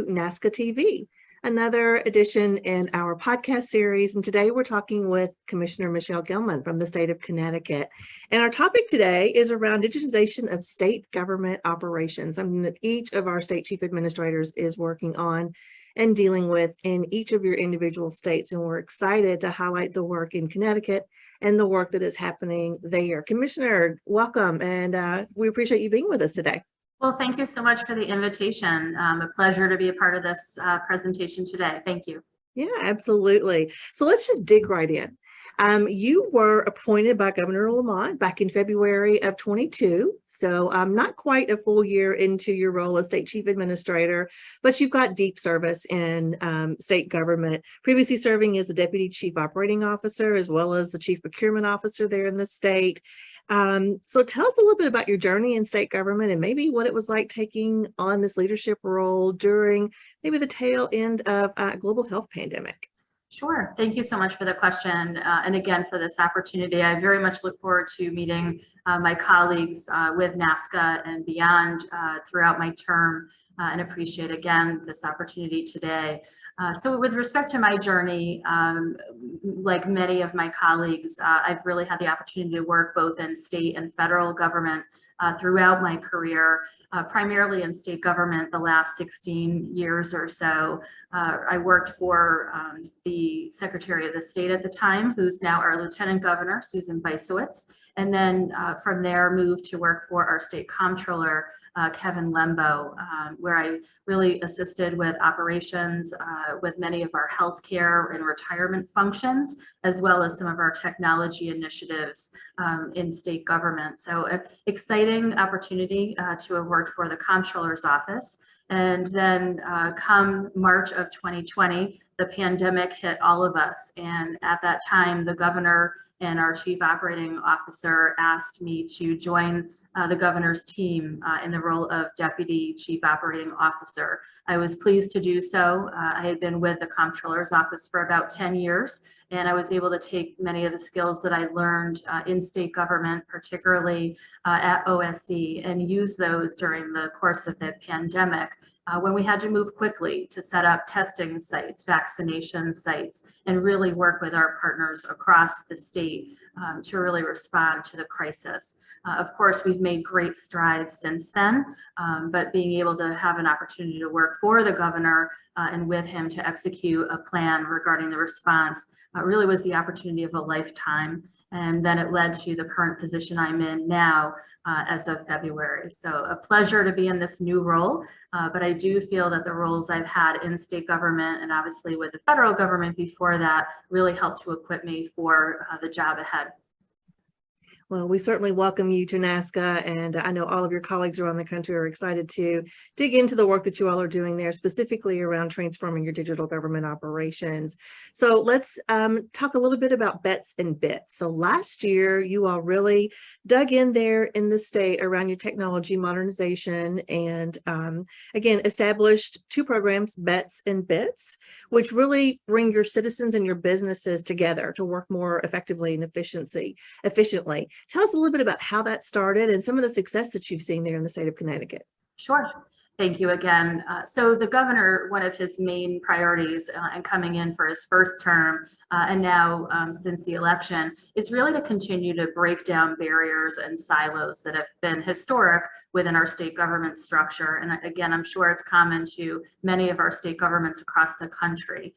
NASCA TV, another edition in our podcast series. And today we're talking with Commissioner Michelle Gilman from the state of Connecticut. And our topic today is around digitization of state government operations, something that each of our state chief administrators is working on and dealing with in each of your individual states. And we're excited to highlight the work in Connecticut and the work that is happening there. Commissioner, welcome. And we appreciate you being with us today. Well, thank you so much for the invitation. A pleasure to be a part of this presentation today. Thank you. Yeah, absolutely. So let's just dig right in. You were appointed by Governor Lamont back in February of 22. So not quite a full year into your role as state chief administrator, but you've got deep service in state government, previously serving as the deputy chief operating officer, as well as the chief procurement officer there in the state. So tell us a little bit about your journey in state government and maybe what it was like taking on this leadership role during maybe the tail end of a global health pandemic. Sure. Thank you so much for the question. And again, for this opportunity. I very much look forward to meeting my colleagues with NASCA and beyond throughout my term and appreciate again this opportunity today. So with respect to my journey, like many of my colleagues, I've really had the opportunity to work both in state and federal government throughout my career, primarily in state government the last 16 years or so. I worked for the Secretary of the State at the time, who's now our Lieutenant Governor, Susan Beisowitz, and then from there moved to work for our State Comptroller, Kevin Lembo, where I really assisted with operations with many of our healthcare and retirement functions, as well as some of our technology initiatives in state government. So an exciting opportunity to have worked for the Comptroller's office. And then come March of 2020, the pandemic hit all of us. And at that time, the governor and our chief operating officer asked me to join the governor's team in the role of deputy chief operating officer. I was pleased to do so. I had been with the Comptroller's office for about 10 years, and I was able to take many of the skills that I learned in state government, particularly at OSC, and use those during the course of the pandemic when we had to move quickly to set up testing sites, vaccination sites, and really work with our partners across the state to really respond to the crisis. Of course, we've made great strides since then, but being able to have an opportunity to work for the governor and with him to execute a plan regarding the response really was the opportunity of a lifetime. And then it led to the current position I'm in now as of February. So a pleasure to be in this new role, but I do feel that the roles I've had in state government and obviously with the federal government before that really helped to equip me for the job ahead. Well, we certainly welcome you to NASCA, and I know all of your colleagues around the country are excited to dig into the work that you all are doing there, specifically around transforming your digital government operations. So let's talk a little bit about bets and bits. So last year, you all really dug in there in the state around your technology modernization and again, established two programs, Bets and Bits, which really bring your citizens and your businesses together to work more effectively and efficiently. Tell us a little bit about how that started and some of the success that you've seen there in the state of Connecticut. Sure. Thank you again. So the governor, one of his main priorities in coming in for his first term and now since the election is really to continue to break down barriers and silos that have been historic within our state government structure. And again, I'm sure it's common to many of our state governments across the country.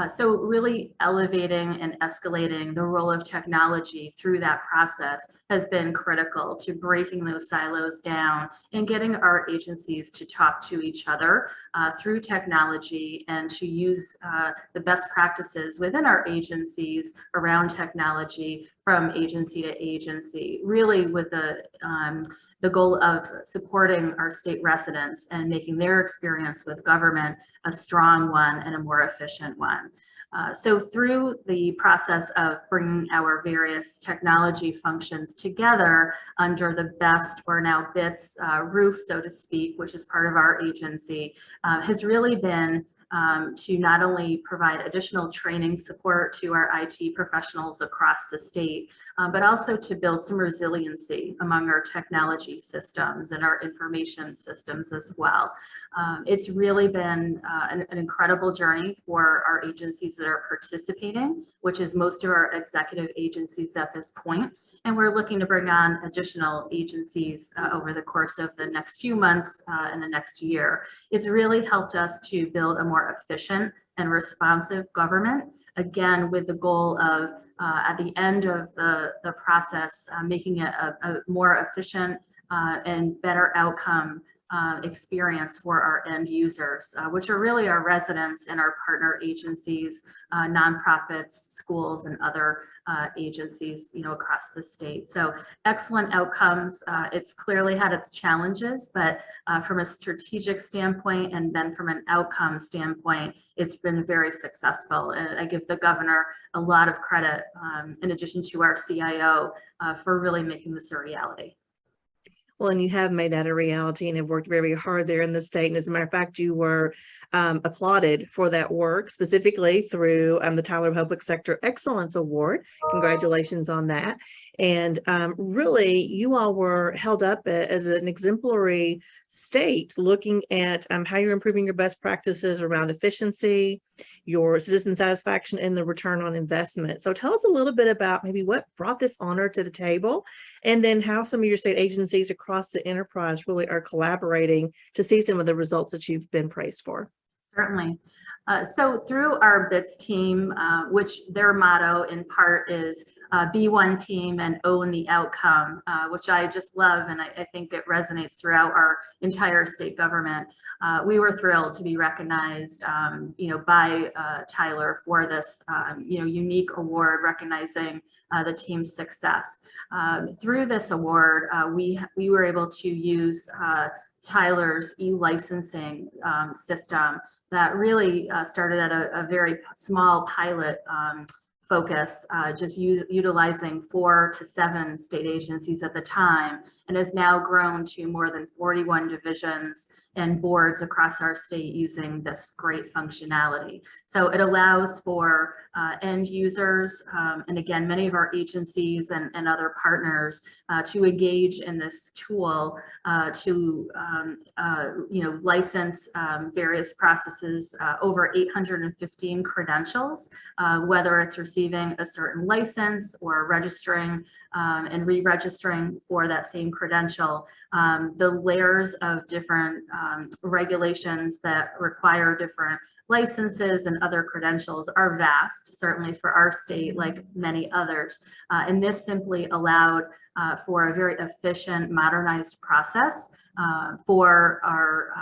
So really elevating and escalating the role of technology through that process has been critical to breaking those silos down and getting our agencies to talk to each other through technology and to use the best practices within our agencies around technology from agency to agency, really with the goal of supporting our state residents and making their experience with government a strong one and a more efficient one. So through the process of bringing our various technology functions together under the BEST or now BITS roof, so to speak, which is part of our agency, has really been to not only provide additional training support to our IT professionals across the state, but also to build some resiliency among our technology systems and our information systems as well. It's really been an incredible journey for our agencies that are participating, which is most of our executive agencies at this point. And we're looking to bring on additional agencies over the course of the next few months and the next year. It's really helped us to build a more efficient and responsive government, again, with the goal of at the end of the process, making it a more efficient and better outcome experience for our end users, which are really our residents and our partner agencies, nonprofits, schools, and other agencies, across the state. So excellent outcomes. It's clearly had its challenges, but from a strategic standpoint and then from an outcome standpoint, it's been very successful. And I give the governor a lot of credit, in addition to our CIO, for really making this a reality. Well, and you have made that a reality and have worked very hard there in the state. And as a matter of fact, you were applauded for that work, specifically through the Tyler Public Sector Excellence Award. Congratulations on that. And really, you all were held up as an exemplary state, looking at how you're improving your best practices around efficiency, your citizen satisfaction, and the return on investment. So tell us a little bit about maybe what brought this honor to the table, and then how some of your state agencies across the enterprise really are collaborating to see some of the results that you've been praised for. Certainly. So through our BITS team, which their motto in part is be one team and own the outcome, which I just love, and I think it resonates throughout our entire state government. We were thrilled to be recognized, by Tyler for this, unique award recognizing the team's success. Through this award, we were able to use Tyler's e-licensing system that really started at a very small pilot focus, just utilizing 4 to 7 state agencies at the time, and has now grown to more than 41 divisions and boards across our state using this great functionality. So it allows for end users, and again, many of our agencies and other partners to engage in this tool to license various processes, over 815 credentials, whether it's receiving a certain license or registering and re-registering for that same credential. The layers of different regulations that require different licenses and other credentials are vast, certainly for our state, like many others. And this simply allowed for a very efficient, modernized process for our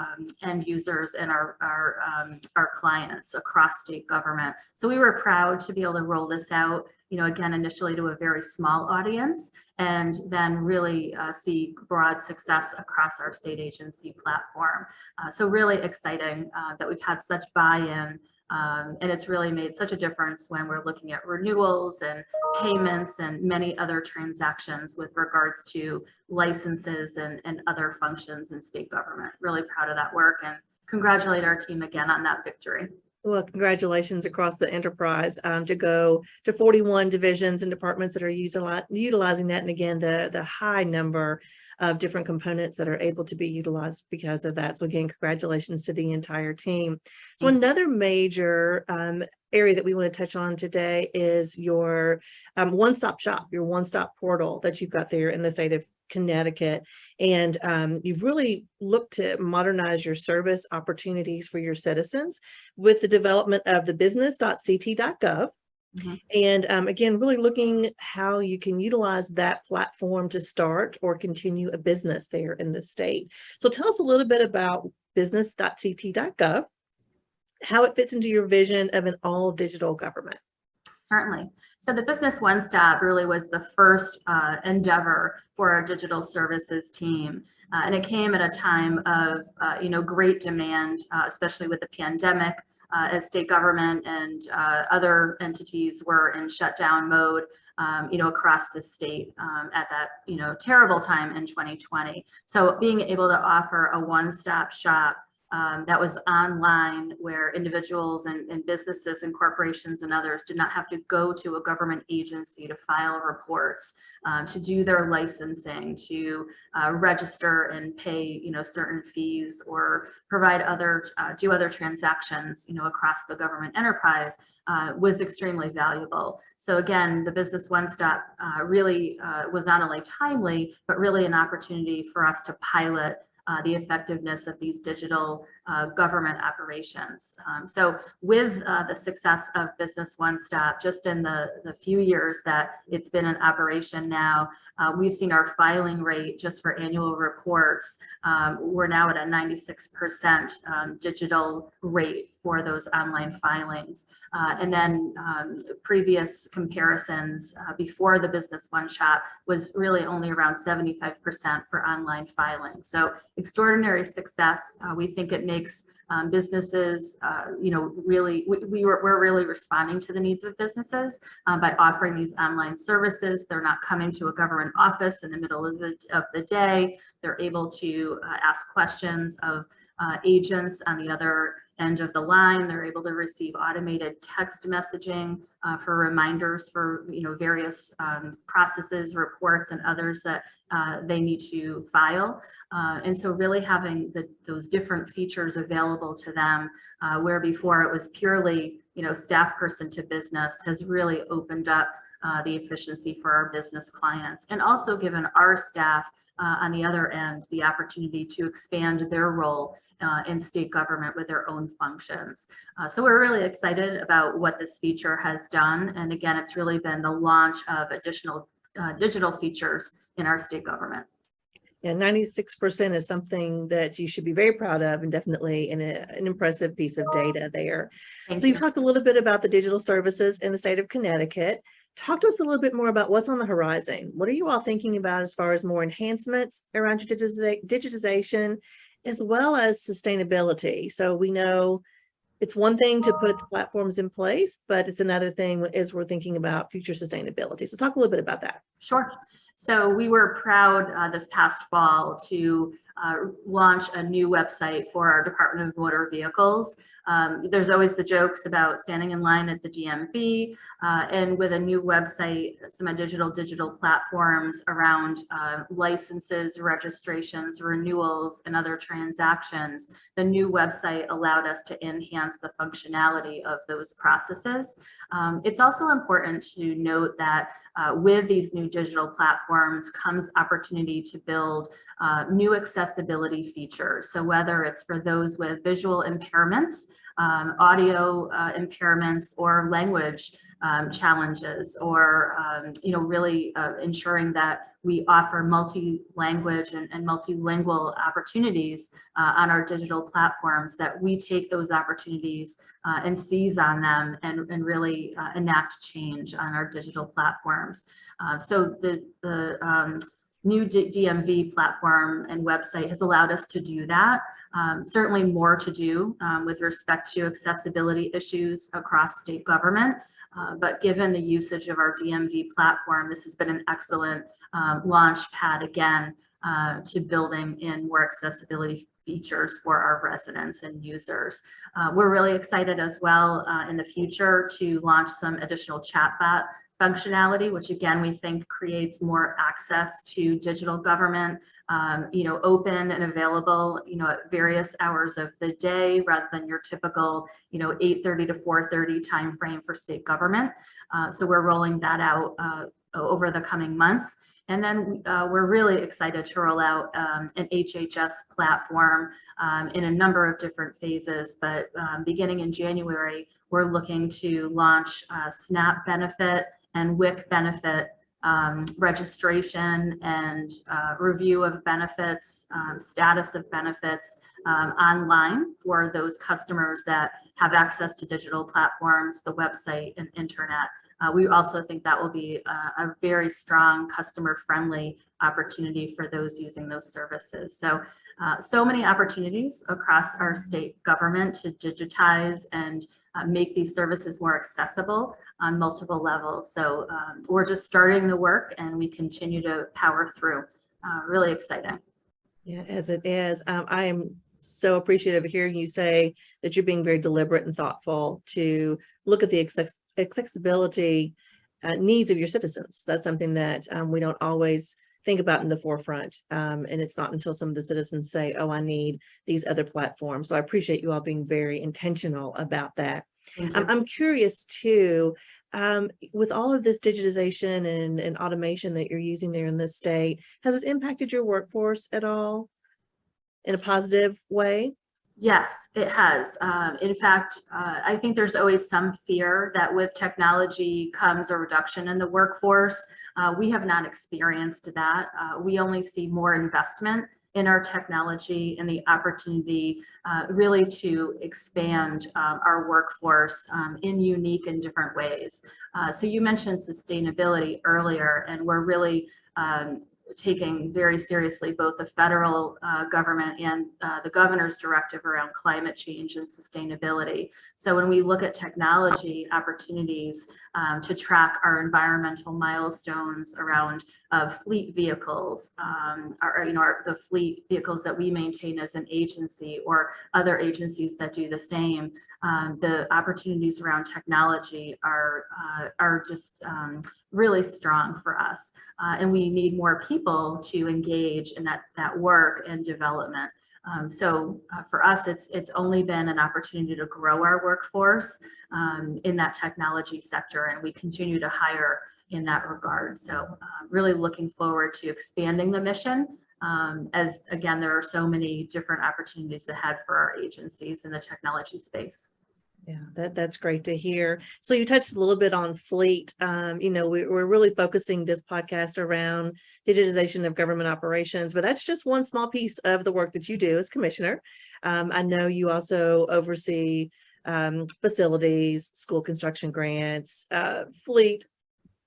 end users and our clients across state government. So we were proud to be able to roll this out, again, initially to a very small audience, and then really see broad success across our state agency platform. So really exciting that we've had such buy-in, and it's really made such a difference when we're looking at renewals and payments and many other transactions with regards to licenses and other functions in state government. Really proud of that work, and congratulate our team again on that victory. Well, congratulations across the enterprise to go to 41 divisions and departments that are utilizing that. And again, the high number of different components that are able to be utilized because of that. So again, congratulations to the entire team. So another major area that we want to touch on today is your one-stop shop, your one-stop portal that you've got there in the state of Connecticut. And you've really looked to modernize your service opportunities for your citizens with the development of the business.ct.gov. Mm-hmm. And again, really looking how you can utilize that platform to start or continue a business there in the state. So tell us a little bit about business.ct.gov, how it fits into your vision of an all digital government. Certainly. So the Business One Stop really was the first endeavor for our digital services team. And it came at a time of, great demand, especially with the pandemic, as state government and other entities were in shutdown mode, across the state at that, terrible time in 2020. So being able to offer a one-stop shop that was online, where individuals and businesses and corporations and others did not have to go to a government agency to file reports, to do their licensing, to register and pay, certain fees, or provide do other transactions, across the government enterprise, was extremely valuable. So again, the Business One Stop really was not only timely, but really an opportunity for us to pilot the effectiveness of these digital government operations. So with the success of Business One Stop, just in the few years that it's been in operation now, we've seen our filing rate just for annual reports. We're now at a 96% digital rate for those online filings. And then previous comparisons before the Business One Shop was really only around 75% for online filing. So extraordinary success. We think it makes businesses, really, we're really responding to the needs of businesses by offering these online services. They're not coming to a government office in the middle of the day. They're able to ask questions of agents on the other end of the line. They're able to receive automated text messaging for reminders for various processes, reports, and others that they need to file. And so really having those different features available to them, where before it was purely staff person to business, has really opened up the efficiency for our business clients, and also given our staff on the other end the opportunity to expand their role in state government with their own functions. So we're really excited about what this feature has done. And again, it's really been the launch of additional digital features in our state government. Yeah, 96% is something that you should be very proud of, and definitely an impressive piece of data there. Thank so you. You've talked a little bit about the digital services in the state of Connecticut. Talk to us a little bit more about what's on the horizon. What are you all thinking about as far as more enhancements around digitization, as well as sustainability? So we know it's one thing to put the platforms in place, but it's another thing as we're thinking about future sustainability. So talk a little bit about that. Sure. So we were proud this past fall to launch a new website for our Department of Motor Vehicles. There's always the jokes about standing in line at the DMV, and with a new website, some digital platforms around licenses, registrations, renewals, and other transactions. The new website allowed us to enhance the functionality of those processes. It's also important to note that with these new digital platforms comes opportunity to build new accessibility features. So whether it's for those with visual impairments, audio impairments, or language challenges, or really ensuring that we offer multi-language and multilingual opportunities on our digital platforms, that we take those opportunities and seize on them and really enact change on our digital platforms. So the new DMV platform and website has allowed us to do that. Certainly more to do with respect to accessibility issues across state government. But given the usage of our DMV platform, this has been an excellent launch pad again to building in more accessibility features for our residents and users. We're really excited as well in the future to launch some additional chatbot functionality, which again, we think creates more access to digital government, open and available, at various hours of the day, rather than your typical, 8:30 to 4:30 timeframe for state government. So we're rolling that out over the coming months. And then we're really excited to roll out an HHS platform in a number of different phases, but beginning in January, we're looking to launch SNAP benefit and WIC benefit registration and review of benefits, status of benefits online for those customers that have access to digital platforms, the website, and internet. We also think that will be a very strong customer-friendly opportunity for those using those services. So many opportunities across our state government to digitize and make these services more accessible on multiple levels. So we're just starting the work, and we continue to power through. Really exciting. Yeah, as it is. I am so appreciative of hearing you say that you're being very deliberate and thoughtful to look at the accessibility needs of your citizens. That's something that we don't always think about in the forefront. And it's not until some of the citizens say, oh, I need these other platforms. So I appreciate you all being very intentional about that. Thank you. I'm curious too, with all of this digitization and automation that you're using there in this state, has it impacted your workforce at all in a positive way? Yes, it has. In fact, I think there's always some fear that with technology comes a reduction in the workforce. We have not experienced that. We only see more investment in our technology and the opportunity really to expand our workforce in unique and different ways. So you mentioned sustainability earlier, and we're really taking very seriously both the federal government and the governor's directive around climate change and sustainability. So when we look at technology opportunities to track our environmental milestones around fleet vehicles, the fleet vehicles that we maintain as an agency or other agencies that do the same, the opportunities around technology are just really strong for us. And we need more people to engage in that work and development. So for us, it's only been an opportunity to grow our workforce in that technology sector, and we continue to hire in that regard. So really looking forward to expanding the mission as, again, there are so many different opportunities ahead for our agencies in the technology space. Yeah, that's great to hear. So you touched a little bit on fleet. We're really focusing this podcast around digitization of government operations, but that's just one small piece of the work that you do as commissioner. I know you also oversee facilities, school construction grants, fleet,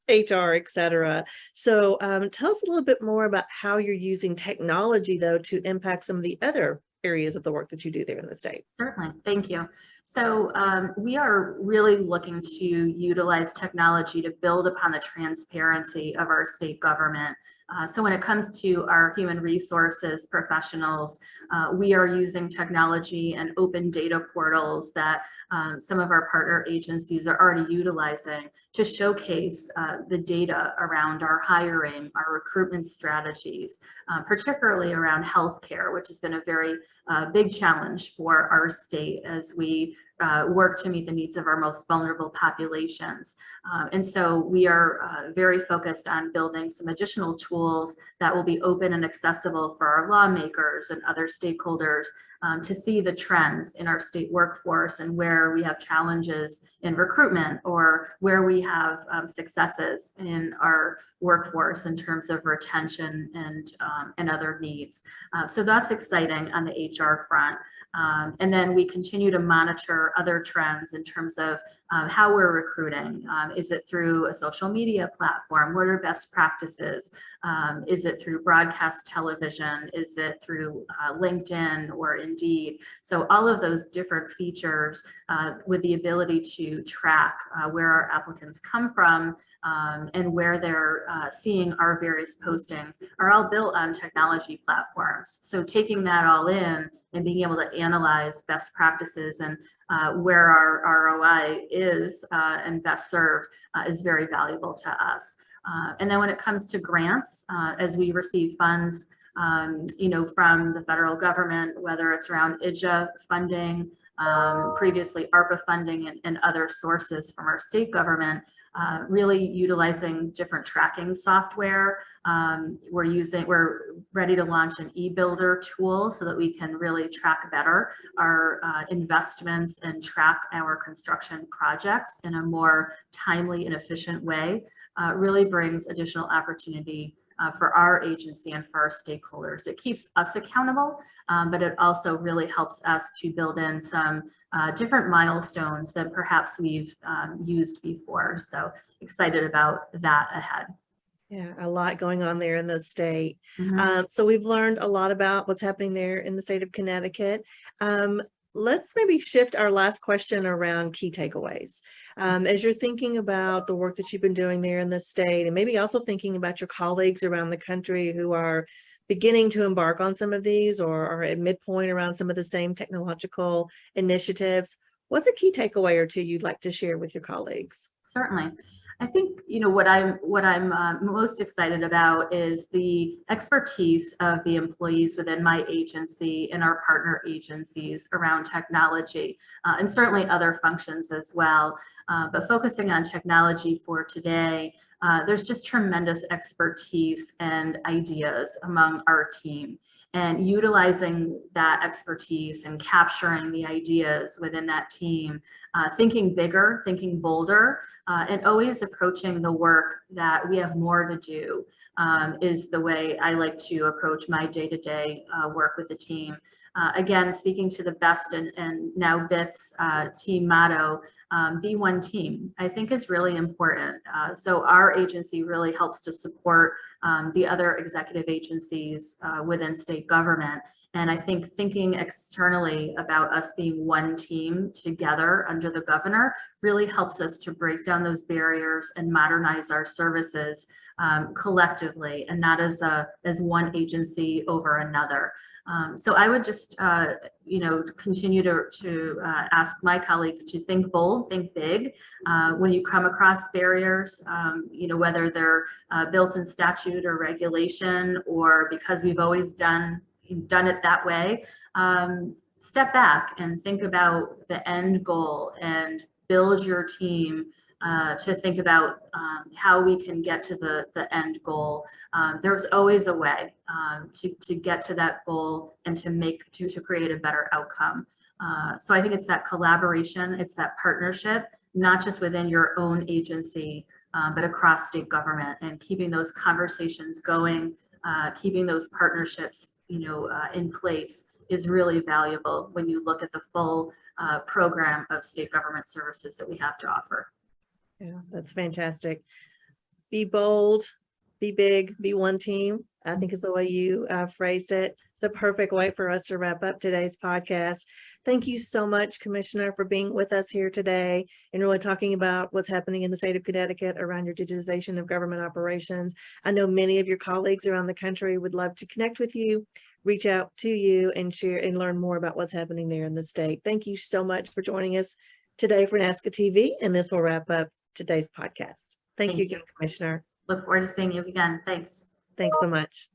HR, et cetera. So tell us a little bit more about how you're using technology, though, to impact some of the other areas of the work that you do there in the state. Certainly, thank you. So we are really looking to utilize technology to build upon the transparency of our state government. So when it comes to our human resources professionals, we are using technology and open data portals that some of our partner agencies are already utilizing to showcase the data around our hiring, our recruitment strategies, particularly around healthcare, which has been a very big challenge for our state as we work to meet the needs of our most vulnerable populations. And so we are very focused on building some additional tools that will be open and accessible for our lawmakers and other stakeholders to see the trends in our state workforce and where we have challenges in recruitment or where we have successes in our workforce in terms of retention and other needs. So that's exciting on the HR front. And then we continue to monitor other trends in terms of how we're recruiting. Is it through a social media platform? What are best practices? Is it through broadcast television? Is it through LinkedIn or Indeed? So all of those different features with the ability to track where our applicants come from and where they're seeing our various postings are all built on technology platforms. So taking that all in and being able to analyze best practices and where our ROI is and best served is very valuable to us. And then when it comes to grants, as we receive funds, from the federal government, whether it's around IJA funding, previously ARPA funding and other sources from our state government, really utilizing different tracking software. We're ready to launch an e-builder tool so that we can really track better our investments and track our construction projects in a more timely and efficient way. Really brings additional opportunity for our agency and for our stakeholders. It keeps us accountable, but it also really helps us to build in some different milestones that perhaps we've used before. So excited about that ahead. Yeah, a lot going on there in the state. Mm-hmm. So we've learned a lot about what's happening there in the state of Connecticut. Let's maybe shift our last question around key takeaways. As you're thinking about the work that you've been doing there in the state, and maybe also thinking about your colleagues around the country who are beginning to embark on some of these or are at midpoint around some of the same technological initiatives, what's a key takeaway or two you'd like to share with your colleagues? Certainly. I think, what I'm most excited about is the expertise of the employees within my agency and our partner agencies around technology, and certainly other functions as well. But focusing on technology for today, there's just tremendous expertise and ideas among our team. And utilizing that expertise and capturing the ideas within that team, thinking bigger, thinking bolder, and always approaching the work that we have more to do is the way I like to approach my day-to-day work with the team. Again, speaking to the best and now BITS team motto, be one team, I think is really important. So our agency really helps to support the other executive agencies within state government. And I think thinking externally about us being one team together under the governor really helps us to break down those barriers and modernize our services collectively, and not as one agency over another. So I would just, continue to ask my colleagues to think bold, think big. When you come across barriers, whether they're built in statute or regulation, or because we've always done it that way, step back and think about the end goal and build your team to think about how we can get to the end goal. There's always a way to get to that goal and to create a better outcome. So I think it's that collaboration, it's that partnership, not just within your own agency, but across state government, and keeping those conversations going, keeping those partnerships, in place is really valuable when you look at the full program of state government services that we have to offer. Yeah, that's fantastic. Be bold, be big, be one team, I think is the way you phrased it. It's a perfect way for us to wrap up today's podcast. Thank you so much, Commissioner, for being with us here today and really talking about what's happening in the state of Connecticut around your digitization of government operations. I know many of your colleagues around the country would love to connect with you, reach out to you, and share and learn more about what's happening there in the state. Thank you so much for joining us today for NASCA TV, and this will wrap up today's podcast. Thank you again, Commissioner. Look forward to seeing you again. Thanks. Thanks so much.